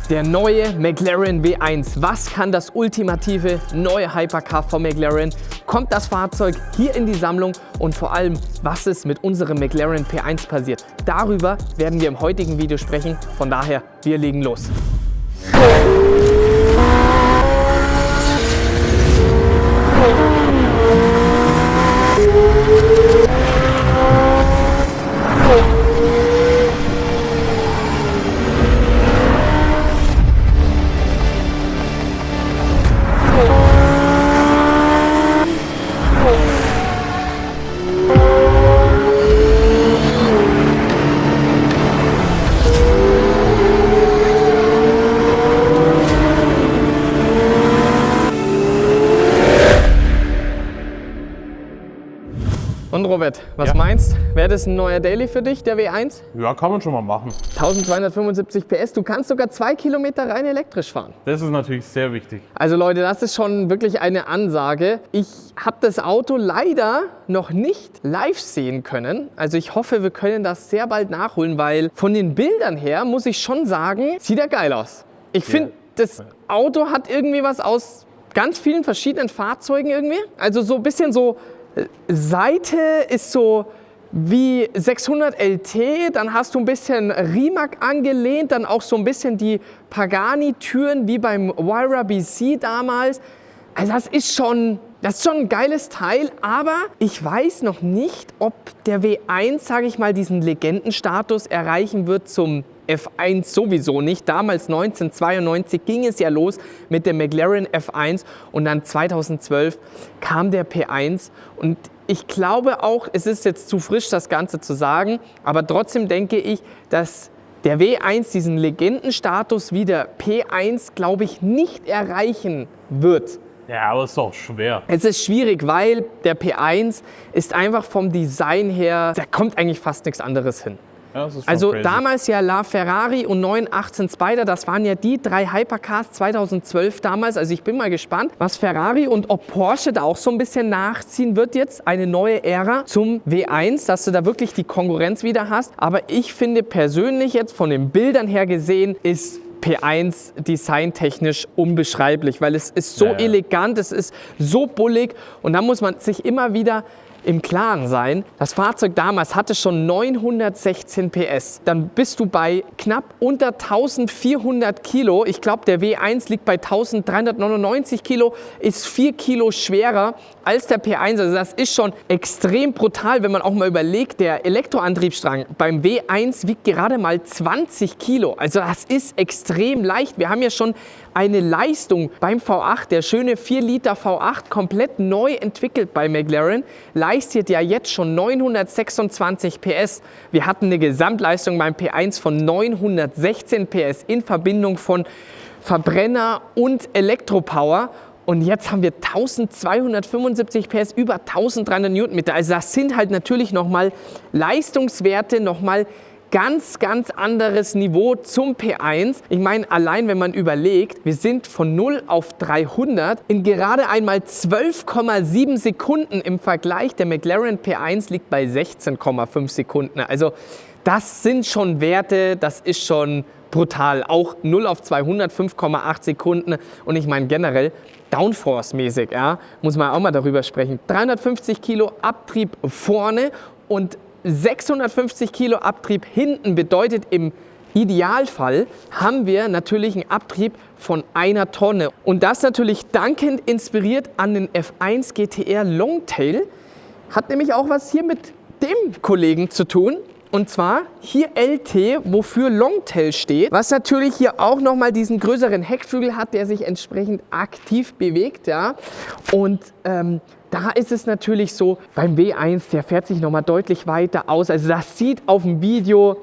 Der neue McLaren W1. Was kann das ultimative neue Hypercar von McLaren? Kommt das Fahrzeug hier in die Sammlung? Und vor allem, was ist mit unserem McLaren P1 passiert? Darüber werden wir im heutigen Video sprechen. Von daher, wir legen los. Und Robert, was meinst? Wäre das ein neuer Daily für dich, der W1? Ja, kann man schon mal machen. 1275 PS, du kannst sogar 2 Kilometer rein elektrisch fahren. Das ist natürlich sehr wichtig. Also Leute, das ist schon wirklich eine Ansage. Ich habe das Auto leider noch nicht live sehen können. Also ich hoffe, wir können das sehr bald nachholen, weil von den Bildern her, muss ich schon sagen, sieht er geil aus. Ich finde, das Auto hat irgendwie was aus ganz vielen verschiedenen Fahrzeugen irgendwie. Also so ein bisschen so, Seite ist so wie 600 LT, dann hast du ein bisschen Rimac angelehnt, dann auch so ein bisschen die Pagani-Türen wie beim Huayra BC damals. Also das ist schon ein geiles Teil, aber ich weiß noch nicht, ob der W1, sage ich mal, diesen Legendenstatus erreichen wird zum F1 sowieso nicht. Damals 1992 ging es ja los mit dem McLaren F1 und dann 2012 kam der P1 und ich glaube auch, es ist jetzt zu frisch, das Ganze zu sagen, aber trotzdem denke ich, dass der W1 diesen Legendenstatus wie der P1, glaube ich, nicht erreichen wird. Ja, aber es ist auch schwer. Es ist schwierig, weil der P1 ist einfach vom Design her, da kommt eigentlich fast nichts anderes hin. Ja, das ist schon also crazy. Damals ja LaFerrari und 918 Spider, das waren ja die 3 Hypercars 2012 damals. Also ich bin mal gespannt, was Ferrari und ob Porsche da auch so ein bisschen nachziehen wird jetzt. Eine neue Ära zum W1, dass du da wirklich die Konkurrenz wieder hast. Aber ich finde persönlich jetzt von den Bildern her gesehen, ist P1 designtechnisch unbeschreiblich, weil es ist so elegant, es ist so bullig und da muss man sich immer wieder im Klaren sein, das Fahrzeug damals hatte schon 916 PS. Dann bist du bei knapp unter 1400 Kilo. Ich glaube, der W1 liegt bei 1399 Kilo, ist 4 Kilo schwerer als der P1. Also das ist schon extrem brutal, wenn man auch mal überlegt, der Elektroantriebsstrang beim W1 wiegt gerade mal 20 Kilo. Also das ist extrem leicht. Wir haben ja schon eine Leistung beim V8, der schöne 4 Liter V8, komplett neu entwickelt bei McLaren, leistet ja jetzt schon 926 PS. Wir hatten eine Gesamtleistung beim P1 von 916 PS in Verbindung von Verbrenner und Elektropower. Und jetzt haben wir 1275 PS, über 1300 Newtonmeter. Also das sind halt natürlich nochmal Leistungswerte, nochmal ganz anderes Niveau zum P1. Ich meine, allein wenn man überlegt, wir sind von 0 auf 300 in gerade einmal 12,7 Sekunden im Vergleich. Der McLaren P1 liegt bei 16,5 Sekunden. Also das sind schon Werte, das ist schon brutal. Auch 0 auf 200, 5,8 Sekunden. Und ich meine generell, Downforce-mäßig, ja, muss man auch mal darüber sprechen. 350 Kilo Abtrieb vorne und 650 Kilo Abtrieb hinten bedeutet, im Idealfall haben wir natürlich einen Abtrieb von 1 Tonne. Und das natürlich dankend inspiriert an den F1 GTR Longtail. Hat nämlich auch was hier mit dem Kollegen zu tun. Und zwar hier LT, wofür Longtail steht, was natürlich hier auch nochmal diesen größeren Heckflügel hat, der sich entsprechend aktiv bewegt. Ja. Und da ist es natürlich so, beim W1, der fährt sich nochmal deutlich weiter aus. Also das sieht auf dem Video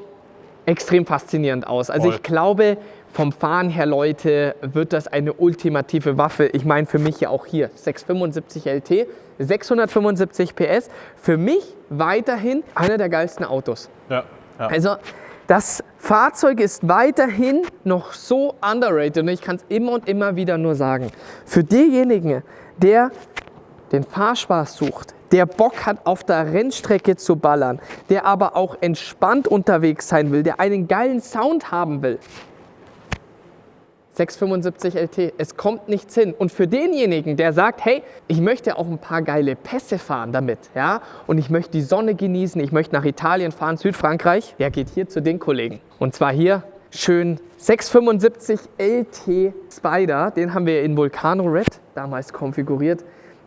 extrem faszinierend aus. Also ich glaube, vom Fahren her, Leute, wird das eine ultimative Waffe. Ich meine für mich ja auch hier 675 LT, 675 PS. Für mich weiterhin einer der geilsten Autos. Ja. Also das Fahrzeug ist weiterhin noch so underrated und ich kann es immer und immer wieder nur sagen. Für denjenigen, der den Fahrspaß sucht, der Bock hat, auf der Rennstrecke zu ballern, der aber auch entspannt unterwegs sein will, der einen geilen Sound haben will. 675 LT. Es kommt nichts hin. Und für denjenigen, der sagt, hey, ich möchte auch ein paar geile Pässe fahren damit, ja, und ich möchte die Sonne genießen, ich möchte nach Italien fahren, Südfrankreich, der geht hier zu den Kollegen. Und zwar hier schön 675 LT Spider, den haben wir in Vulcano Red damals konfiguriert.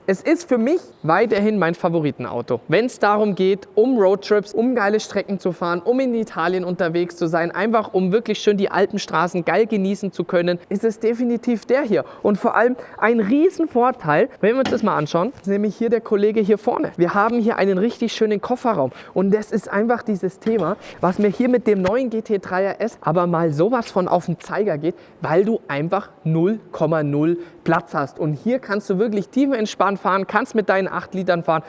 Es ist für mich weiterhin mein Favoritenauto. Wenn es darum geht, um Roadtrips, um geile Strecken zu fahren, um in Italien unterwegs zu sein, einfach um wirklich schön die Alpenstraßen geil genießen zu können, ist es definitiv der hier. Und vor allem ein Riesenvorteil, wenn wir uns das mal anschauen, ist nämlich hier der Kollege hier vorne. Wir haben hier einen richtig schönen Kofferraum und das ist einfach dieses Thema, was mir hier mit dem neuen GT3 RS aber mal sowas von auf den Zeiger geht, weil du einfach 0,0 Platz hast. Und hier kannst du wirklich tiefenentspannt fahren, kannst mit deinen 8 Litern fahren.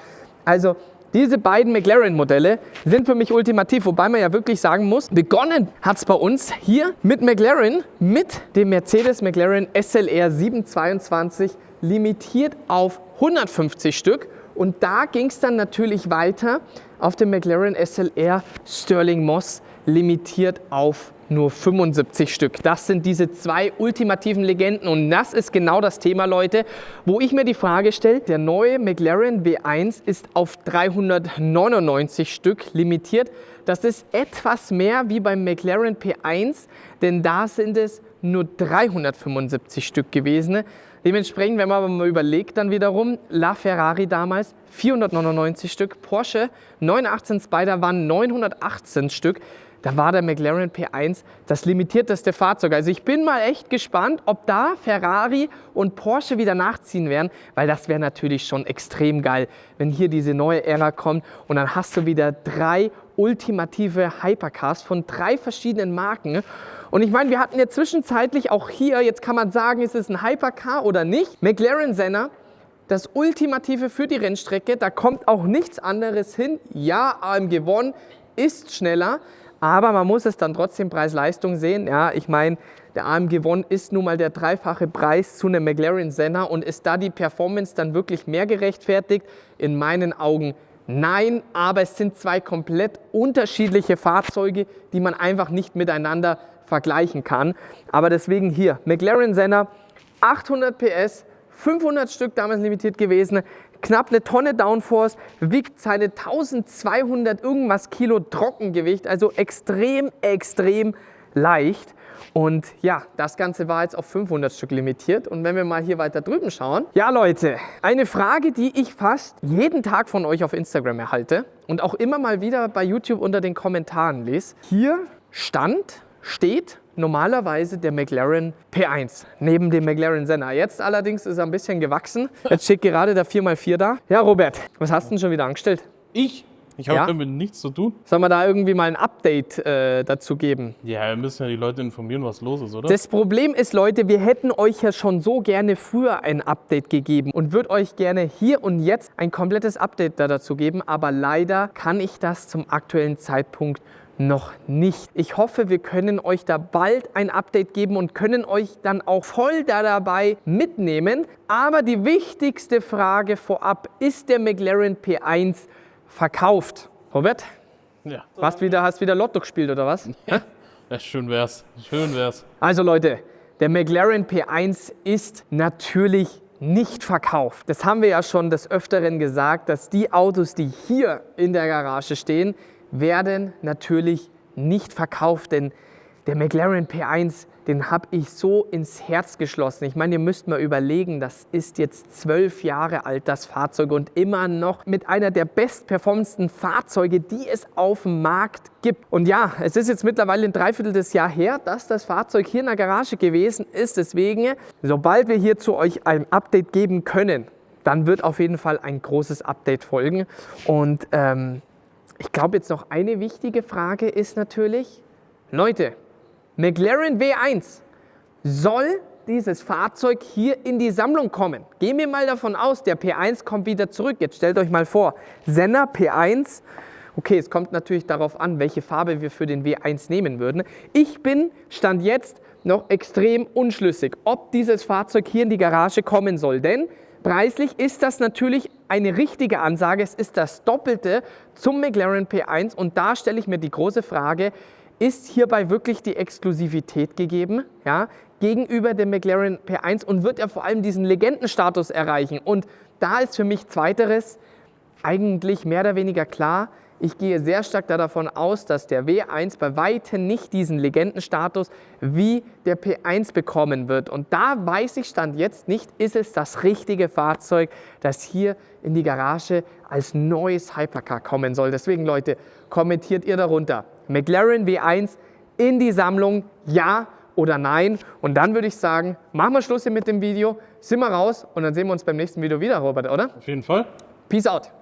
Also diese beiden McLaren-Modelle sind für mich ultimativ, wobei man ja wirklich sagen muss, begonnen hat es bei uns hier mit McLaren, mit dem Mercedes McLaren SLR 722, limitiert auf 150 Stück. Und da ging es dann natürlich weiter auf dem McLaren SLR Stirling Moss, limitiert auf nur 75 Stück. Das sind diese zwei ultimativen Legenden und das ist genau das Thema, Leute, wo ich mir die Frage stelle, der neue McLaren W1 ist auf 399 Stück limitiert. Das ist etwas mehr wie beim McLaren P1, denn da sind es nur 375 Stück gewesen. Dementsprechend, wenn man aber mal überlegt, dann wiederum, LaFerrari damals 499 Stück, Porsche 918 Spider waren 918 Stück. Da war der McLaren P1 das limitierteste Fahrzeug. Also ich bin mal echt gespannt, ob da Ferrari und Porsche wieder nachziehen werden, weil das wäre natürlich schon extrem geil, wenn hier diese neue Ära kommt und dann hast du wieder 3 ultimative Hypercars von 3 verschiedenen Marken. Und ich meine, wir hatten ja zwischenzeitlich auch hier, jetzt kann man sagen, ist es ein Hypercar oder nicht, McLaren Senna. Das Ultimative für die Rennstrecke, da kommt auch nichts anderes hin. Ja, AMG One ist schneller, aber man muss es dann trotzdem Preis-Leistung sehen. Ja, ich meine, der AMG One ist nun mal der dreifache Preis zu einem McLaren Senna und ist da die Performance dann wirklich mehr gerechtfertigt? In meinen Augen nein, aber es sind 2 komplett unterschiedliche Fahrzeuge, die man einfach nicht miteinander vergleichen kann. Aber deswegen hier, McLaren Senna, 800 PS, 500 Stück damals limitiert gewesen, knapp eine Tonne Downforce, wiegt seine 1200 irgendwas Kilo Trockengewicht, also extrem, extrem leicht. Und ja, das Ganze war jetzt auf 500 Stück limitiert. Und wenn wir mal hier weiter drüben schauen. Ja, Leute, eine Frage, die ich fast jeden Tag von euch auf Instagram erhalte und auch immer mal wieder bei YouTube unter den Kommentaren lese. Hier steht normalerweise der McLaren P1 neben dem McLaren Senna. Jetzt allerdings ist er ein bisschen gewachsen. Jetzt steht gerade der 4x4 da. Ja, Robert, was hast du denn schon wieder angestellt? Ich habe Ja? damit nichts zu tun. Sollen wir da irgendwie mal ein Update dazu geben? Ja, wir müssen ja die Leute informieren, was los ist, oder? Das Problem ist, Leute, wir hätten euch ja schon so gerne früher ein Update gegeben und würde euch gerne hier und jetzt ein komplettes Update dazu geben, aber leider kann ich das zum aktuellen Zeitpunkt noch nicht. Ich hoffe, wir können euch da bald ein Update geben und können euch dann auch voll da dabei mitnehmen. Aber die wichtigste Frage vorab, ist der McLaren P1 verkauft? Robert, Ja. hast wieder Lotto gespielt oder was? Ja, schön wär's. Schön wär's. Also Leute, der McLaren P1 ist natürlich nicht verkauft. Das haben wir ja schon des Öfteren gesagt, dass die Autos, die hier in der Garage stehen, werden natürlich nicht verkauft, denn der McLaren P1, den habe ich so ins Herz geschlossen. Ich meine, ihr müsst mal überlegen, das ist jetzt 12 Jahre alt, das Fahrzeug, und immer noch mit einer der bestperformendsten Fahrzeuge, die es auf dem Markt gibt. Und ja, es ist jetzt mittlerweile ein Dreiviertel Jahr her, dass das Fahrzeug hier in der Garage gewesen ist. Deswegen, sobald wir hier zu euch ein Update geben können, dann wird auf jeden Fall ein großes Update folgen. Und ich glaube, jetzt noch eine wichtige Frage ist natürlich, Leute, McLaren W1, soll dieses Fahrzeug hier in die Sammlung kommen? Gehen wir mal davon aus, der P1 kommt wieder zurück. Jetzt stellt euch mal vor, Senna P1, okay, es kommt natürlich darauf an, welche Farbe wir für den W1 nehmen würden. Ich bin, Stand jetzt, noch extrem unschlüssig, ob dieses Fahrzeug hier in die Garage kommen soll, denn preislich ist das natürlich eine richtige Ansage. Es ist das Doppelte zum McLaren P1 und da stelle ich mir die große Frage, ist hierbei wirklich die Exklusivität gegeben? Ja? gegenüber dem McLaren P1 und wird er vor allem diesen Legendenstatus erreichen. Und da ist für mich Zweiteres eigentlich mehr oder weniger klar. Ich gehe sehr stark davon aus, dass der W1 bei weitem nicht diesen Legendenstatus wie der P1 bekommen wird. Und da weiß ich Stand jetzt nicht, ist es das richtige Fahrzeug, das hier in die Garage als neues Hypercar kommen soll. Deswegen, Leute, kommentiert ihr darunter. McLaren W1 in die Sammlung, ja oder nein? Und dann würde ich sagen, machen wir Schluss hier mit dem Video, sind wir raus und dann sehen wir uns beim nächsten Video wieder, Robert, oder? Auf jeden Fall. Peace out.